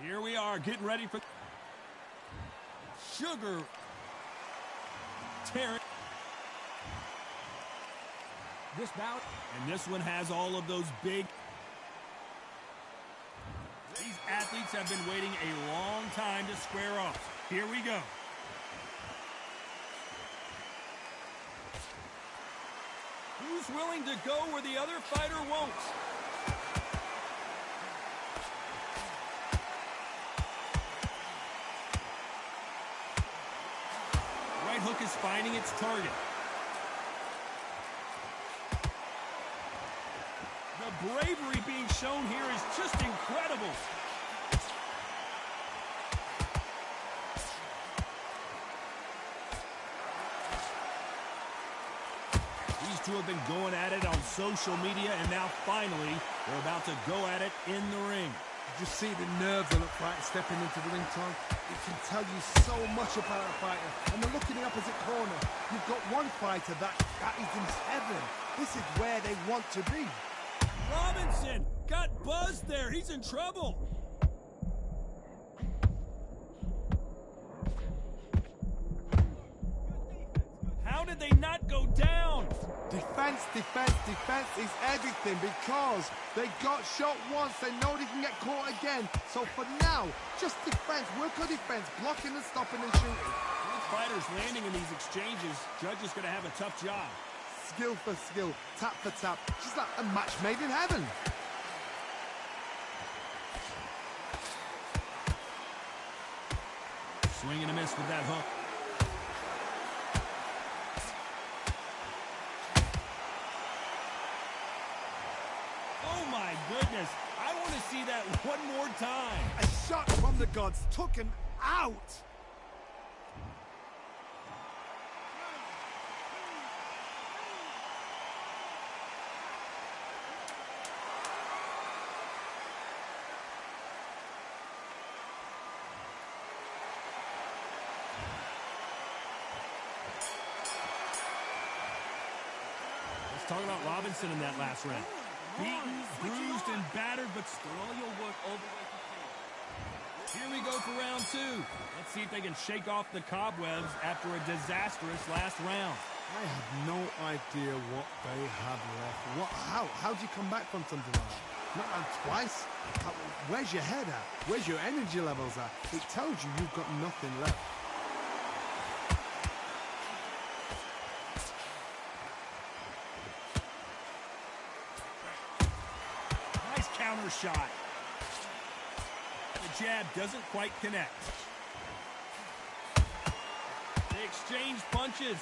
Here we are, getting ready for Sugar Terry. This bout, and this one has all of those big. These athletes have been waiting a long time to square off. Here we go. Who's willing to go where the other fighter won't? Right hook is finding its target. The bravery being shown here is just incredible. These two have been going at it on social media, and now finally they're about to go at it in the ring. You just see the nerves on the fight stepping into the ring, Tom. It can tell you so much about a fighter. And then look in the opposite corner. You've got one fighter that is in heaven. This is where they want to be. Robinson got buzzed there. He's in trouble. How did they not go down? Defense, defense, defense is everything because they got shot once. They know they can get caught again. So for now, just defense. Work on defense, blocking and stopping and shooting. Both fighters landing in these exchanges. Judge is going to have a tough job. Skill for skill, tap for tap. Just like a match made in heaven. Swing and a miss with that hook. Oh my goodness. I want to see that one more time. A shot from the gods took him out. Let's talk about Robinson in that last round. Beaten, bruised, and battered, but still your work all the way to here we go for round two. Let's see if they can shake off the cobwebs after a disastrous last round. I have no idea what they have left. How do you come back from something like that? Not like twice? Where's your head at? Where's your energy levels at? It tells you you've got nothing left. Counter shot. The jab doesn't quite connect. They exchange punches.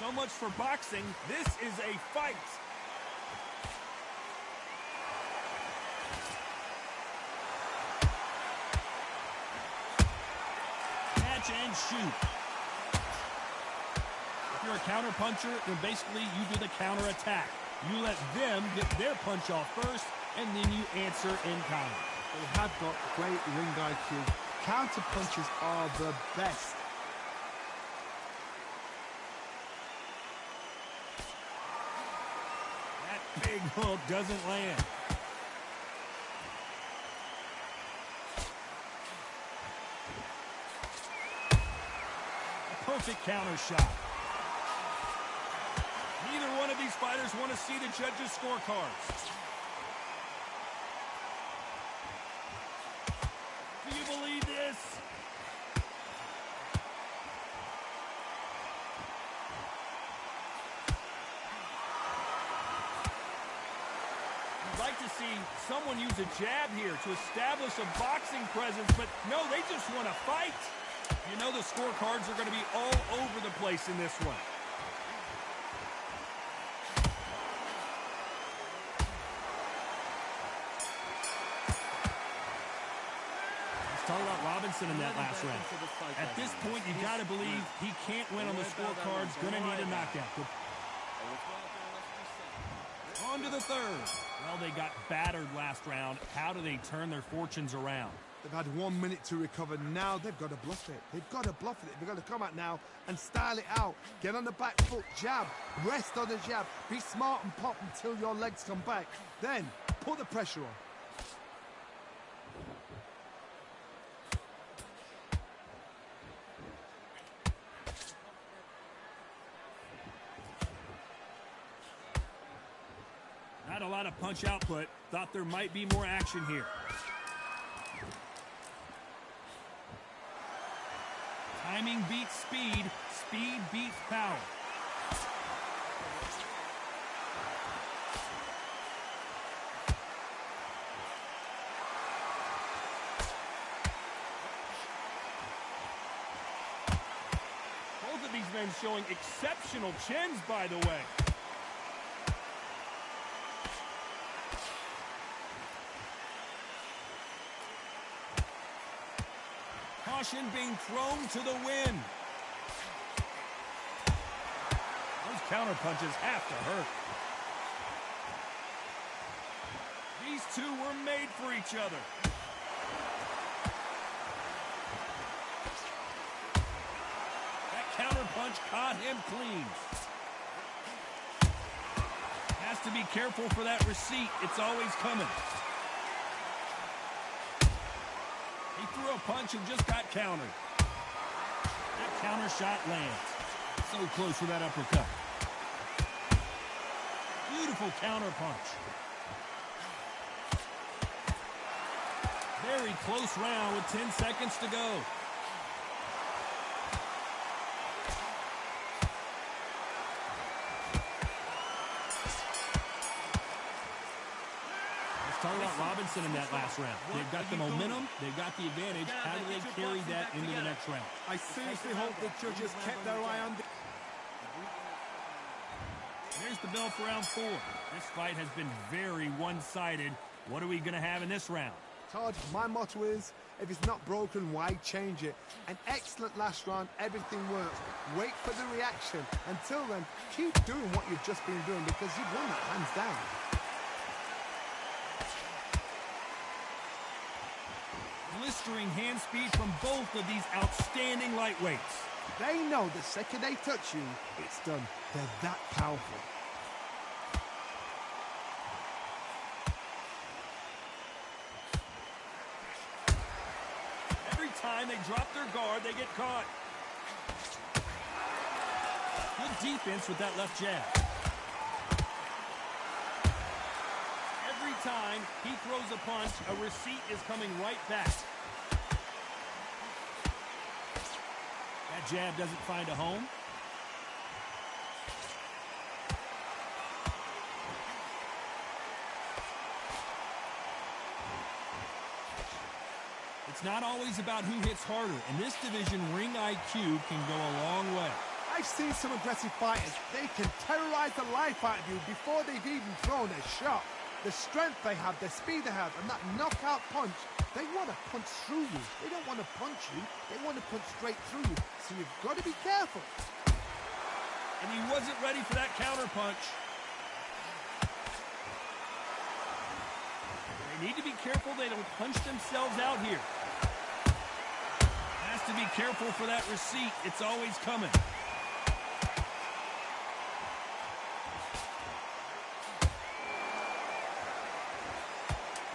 So much for boxing. This is a fight. Catch and shoot. If you're a counter puncher, then basically you do the counter attack. You let them get their punch off first, and then you answer in kind. They have got great ring IQ. Counter punches are the best. That big hook doesn't land. A perfect counter shot. Neither one of these fighters want to see the judges' scorecards. Do you believe this? You'd like to see someone use a jab here to establish a boxing presence, but no, they just want to fight. You know the scorecards are going to be all over the place in this one. Talk about Robinson in that last round. At this point, you got to believe he can't win on the scorecards. Gonna need a knockout. On to the third. Well, they got battered last round. How do they turn their fortunes around? They've had 1 minute to recover. Now they've got to bluff it. They've got to bluff it. They've got to come out now and style it out. Get on the back foot, jab, rest on the jab. Be smart and pop until your legs come back. Then put the pressure on. Not a lot of punch output. Thought there might be more action here. Timing beats speed. Speed beats power. Both of these men showing exceptional chins, by the way. Caution being thrown to the wind. Those counter punches have to hurt. These two were made for each other. That counter punch caught him clean. Has to be careful for that receipt. It's always coming. He threw a punch and just got countered. That counter shot lands. So close with that uppercut. Beautiful counter punch. Very close round with 10 seconds to go. Talk about Robinson in that last round. They've got the momentum. They've got the advantage. How do they carry that into the next round? I seriously hope the judges kept their eye on the... There's the bell for round 4. This fight has been very one-sided. What are we going to have in this round? Todd, my motto is, if it's not broken, why change it? An excellent last round, everything works. Wait for the reaction. Until then, keep doing what you've just been doing because you've won that hands down. Blistering hand speed from both of these outstanding lightweights. They know the second they touch you, it's done. They're that powerful. Every time they drop their guard, they get caught. Good defense with that left jab. Every time he throws a punch, a receipt is coming right back. That jab doesn't find a home. It's not always about who hits harder. In this division, ring IQ can go a long way. I've seen some aggressive fighters. They can terrorize the life out of you before they've even thrown a shot. The strength they have, the speed they have, and that knockout punch, they want to punch through you. They don't want to punch you. They want to punch straight through you. So you've got to be careful. And he wasn't ready for that counter punch. They need to be careful they don't punch themselves out here. Has to be careful for that receipt. It's always coming.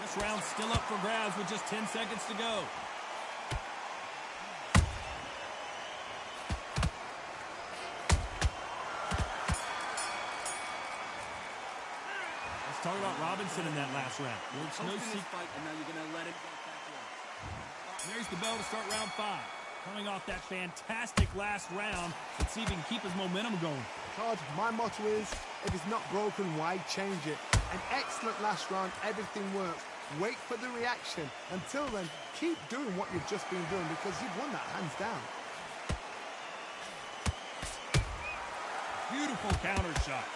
This round's still up for grabs with just 10 seconds to go. Let's talk about Robinson in that last round. It's no secret. And now you're going to let it. There's the bell to start round 5. Coming off that fantastic last round, let's see if he can keep his momentum going. Todd, my motto is, if it's not broken, why change it? An excellent last round, everything works. Wait for the reaction. Until then, keep doing what you've just been doing because you've won that hands down. Beautiful counter shot.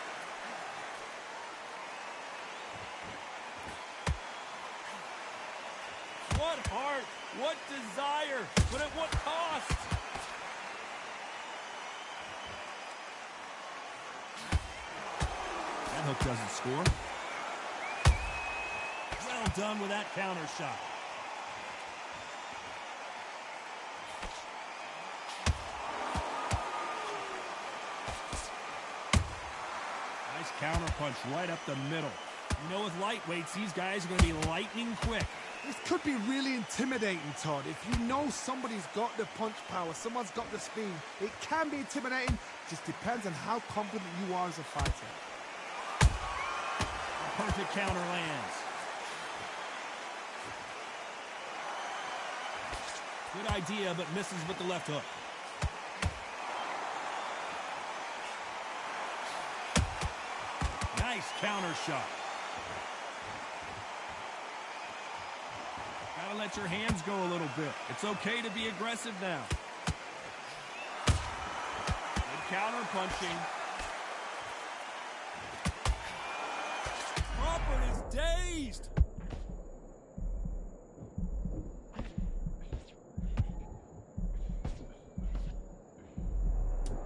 What heart, what desire, but at what cost? That hook doesn't score. Well done with that counter shot. Nice counter punch right up the middle. You know, with lightweights, these guys are going to be lightning quick. This could be really intimidating, Todd. If you know somebody's got the punch power, someone's got the speed, it can be intimidating. Just depends on how confident you are as a fighter. perfect counter lands. Good idea, but misses with the left hook. Nice counter shot. Gotta let your hands go a little bit. It's okay to be aggressive now. Good counter punching. Crawford is dazed.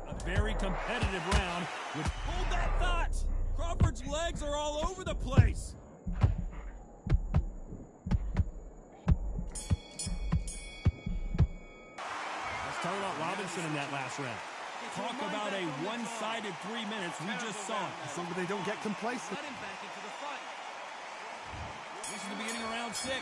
A very competitive round with... Hold that thought! Crawford's legs are all over the place. Let's talk about Robinson in that last round. Talk about a one-sided 3 minutes. We just saw it. Somebody don't get complacent. This is the beginning of round 6.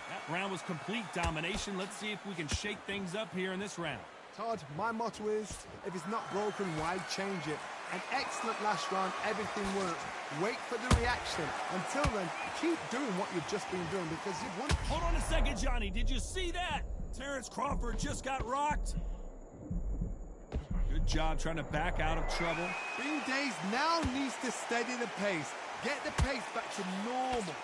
That round was complete domination. Let's see if we can shake things up here in this round. Todd, my motto is, if it's not broken, why change it? An excellent last round, everything works. Wait for the reaction. Until then, keep doing what you've just been doing because you've won. Hold on a second, Johnny. Did you see that? Terrence Crawford just got rocked. Good job trying to back out of trouble. Being dazed now needs to steady the pace. Get the pace back to normal.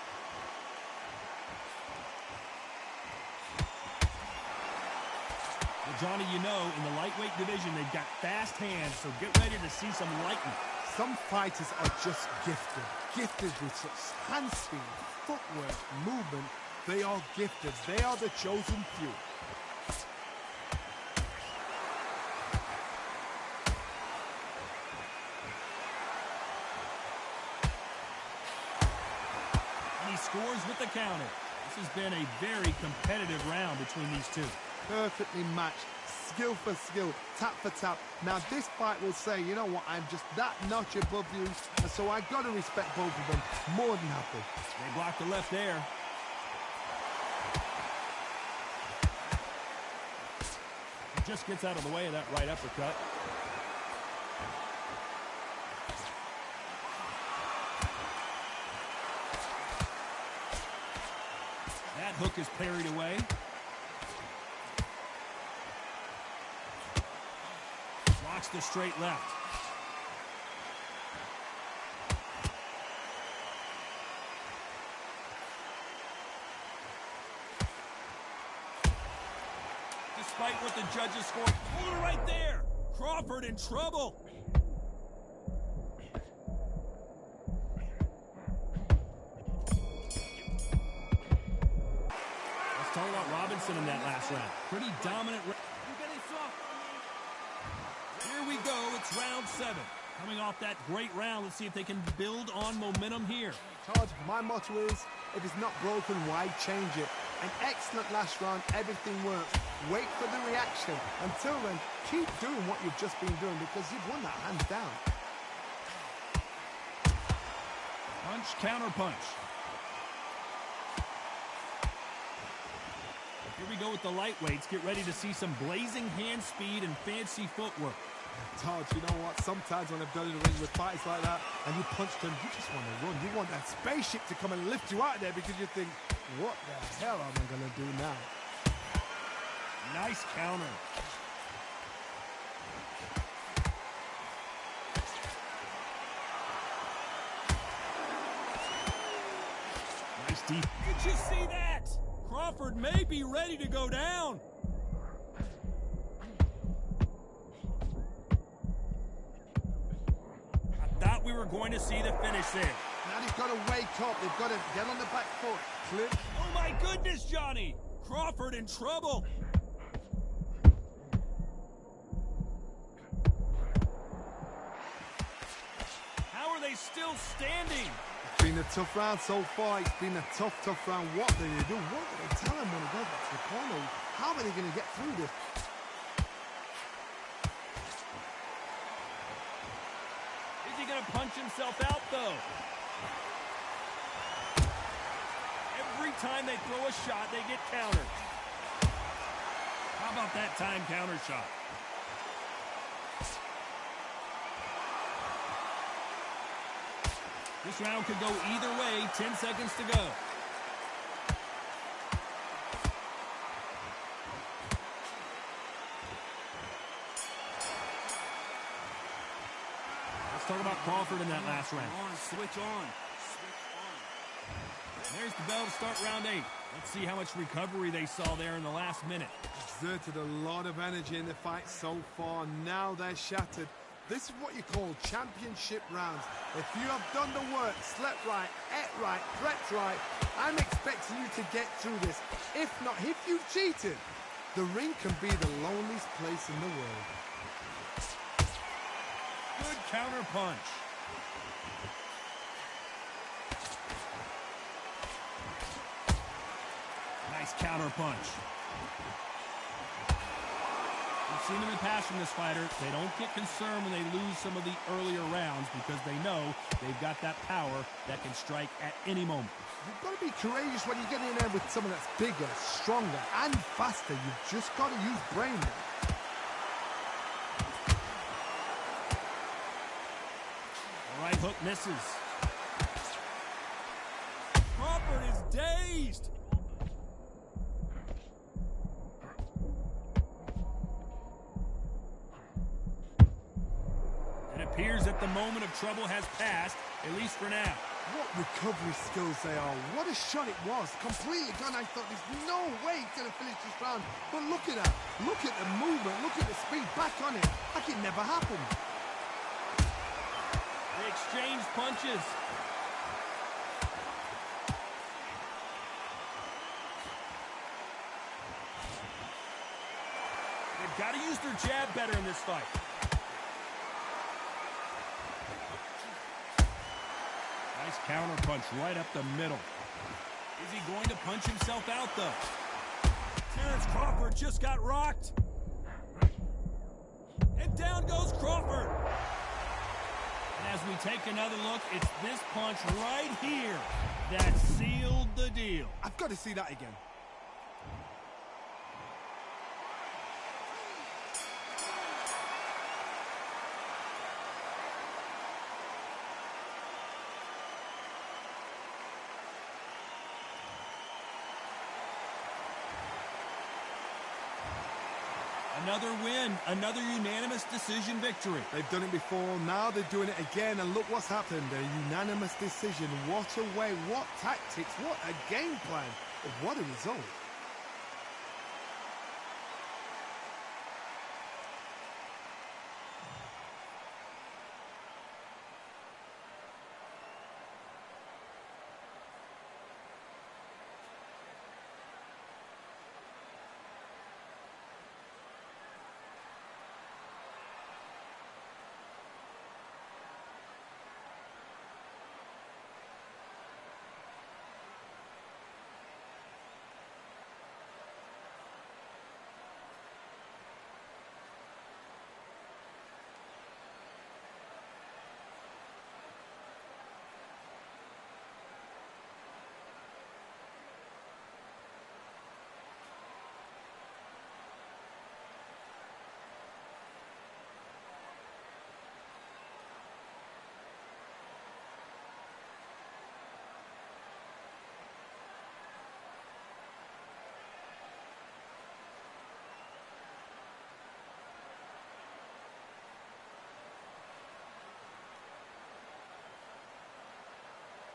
Well, Johnny, you know, in the lightweight division, they've got fast hands, so get ready to see some lightning. Some fighters are just gifted. Gifted with such hand speed, footwork, movement. They are gifted. They are the chosen few. And he scores with the counter. This has been a very competitive round between these two. Perfectly matched, skill for skill, tap for tap. Now this fight will say, you know what, I'm just that notch above you, and so I got to respect both of them more than happy. They blocked the left there. He just gets out of the way of that right uppercut. That hook is parried away. Blocks the straight left. Despite what the judges scored, hold it right there. Crawford in trouble. Let's talk about Robinson in that last round. Pretty dominant. Here we go, it's round 7. Coming off that great round, let's see if they can build on momentum here. Todd, my motto is, if it's not broken, why change it? An excellent last round, everything works. Wait for the reaction. Until then, keep doing what you've just been doing because you've won that hands down. Punch, counter punch. Here we go with the lightweights. Get ready to see some blazing hand speed and fancy footwork. Todd, you know what? Sometimes when I've done in the ring with fights like that and you punch them, you just want to run. You want that spaceship to come and lift you out of there because you think, what the hell am I going to do now? Nice counter. Nice deep. Did you see that? Crawford may be ready to go down. Thought we were going to see the finish there. Now they've got to wake up. They've got to get on the back foot. Clip. Oh my goodness, Johnny! Crawford in trouble. How are they still standing? It's been a tough round so far. It's been a tough round. What do they do? What do they tell them when they go back to the corner? How are they going to get through this? Punch himself out, though. Every time they throw a shot, they get countered. How about that time counter shot? This round could go either way. 10 seconds to go. Let's talk about Crawford in that last round. Switch on. There's the bell to start round 8. Let's see how much recovery they saw there in the last minute. Exerted a lot of energy in the fight so far. Now they're shattered. This is what you call championship rounds. If you have done the work, slept right, ate right, prepped right, I'm expecting you to get through this. If not, if you've cheated, the ring can be the loneliest place in the world. Good counter punch. Nice counter punch. We've seen them in past from this fighter. They don't get concerned when they lose some of the earlier rounds because they know they've got that power that can strike at any moment. You've got to be courageous when you get in there with someone that's bigger, stronger, and faster. You've just got to use brain. Right hook misses. Crawford is dazed. It appears that the moment of trouble has passed, at least for now. What recovery skills they are. What a shot it was. Completely gone. I thought there's no way he's going to finish this round. But look at that. Look at the movement. Look at the speed. Back on it. Like it never happened. They exchange punches. They've got to use their jab better in this fight. Nice counter punch right up the middle. Is he going to punch himself out, though? Terrence Crawford just got rocked. And down goes Crawford. And as we take another look, it's this punch right here that sealed the deal. I've got to see that again. Another win, another unanimous decision victory. They've done it before, now they're doing it again, and look what's happened. A unanimous decision. What a way, what tactics, what a game plan. What a result.